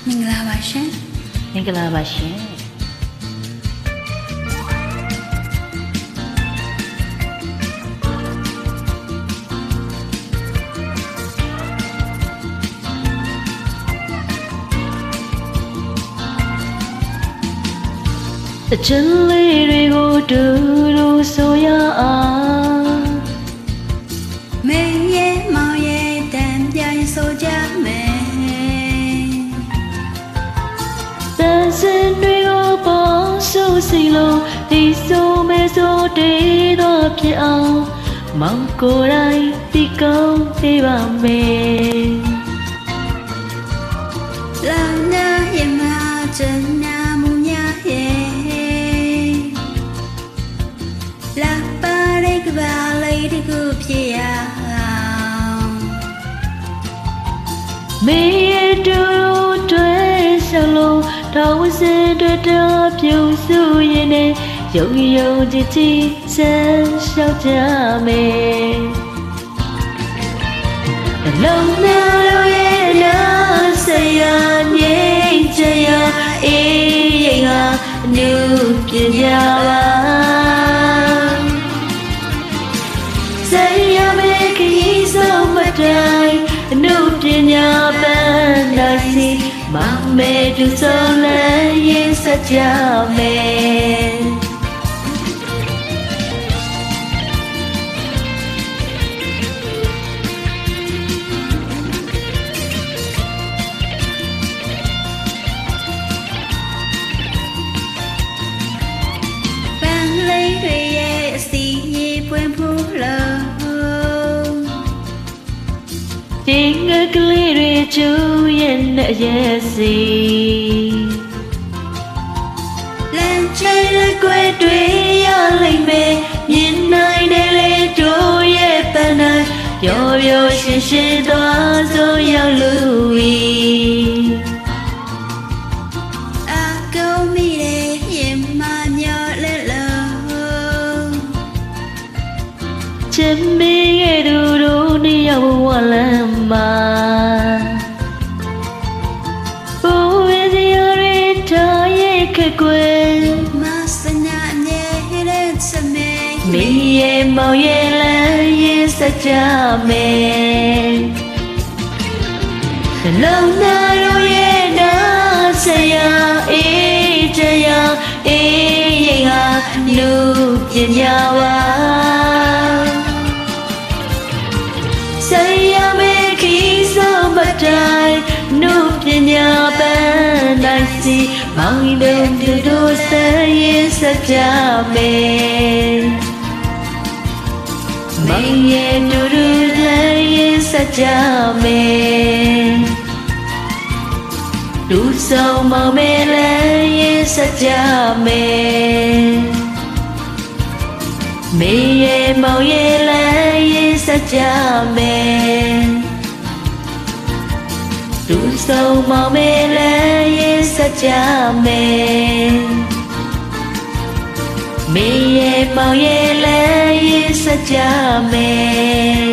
မင်္ဂလာပါရှင်မင်္ဂလာပါရှင်တချင်လေးတွေကိုတူတူဆိုရအောင်မင်းရဲ့မောင်ရဲ့တန်ပြန်ဆိုကြမယ်တန်စင်တွေကိုပေါင်းစုစီလို့ဒီဆိုမဲဆိုတေးတော့ဖြစ်အောင်မောင်ကိုယ်တိုင်ဒီကောင်းသေးပါမယ်လာနာရဲ့မချင်နာမှုညာရဲ့လာပါတဲ့ကဘာလေးတကူဖြစ်ရအောင်မေးတူတွေ့ဆောင်လို့တော်ဝစင်တွေ့တော်ပြုံးစုရင်နဲ့ယုံယုံကြည်ကြည်ဆန်းလျှောက်ကြမယ်လုံးနာလို့ရဲ့နာဆရာငြိမ်ချရာအေးရင်ဟာအနုပညာပါဆရာမေခရီးဆုံးမတိုင်းအနုပညာပန်းနိုင်စီမောင်မဲတူဆုံးလည်းရင်စကြမယ်ဒီငါကလေးတွေကျူရဲ့နဲ့ရဲ့စီလမ်းချဲကွယ်တွေရလိမ့်မယ်မြင်နိုင်တယ်လေတို့ရဲ့ပန်းနိုင်ပျော်ပျော်ရှင်းရှင်းသွားဆိုရောက်လူဝီအကုန်မိတယ်ရင်မညောလဲလို့ချစ်မိရဲ့သူတို့နှစ်ယောက်ဝလမ်းမှာဘူဝေစီရရင်ထားရဲ့ခက်ကွယ်မစနာနေရဲ့စမေမိရဲ့မောင်ရဲ့လမ်းရင်စကြမယ်လုံးနာရောရဲ့နာဆရာအေးကြရအေးရင်ဟာလူပညာပါဆရာမေခီးဆုံးမတိုင်းနုပညာပန်းနိုင်စီမောင်တို့တူတို့ဆရင်စကြမယ်မေင်ရဲ့တူတူလည်းရင်စကြမယ်လူဆောင်မောင်မဲလည်းရင်စကြမယ်မေရဲ့မောင်ရဲ့လည်းရင်စကြမယ်လူဆောင်မောင်မဲလည်းရင်စကြမယ်မေရဲ့မောင်ရဲ့လည်းရင်စကြမယ်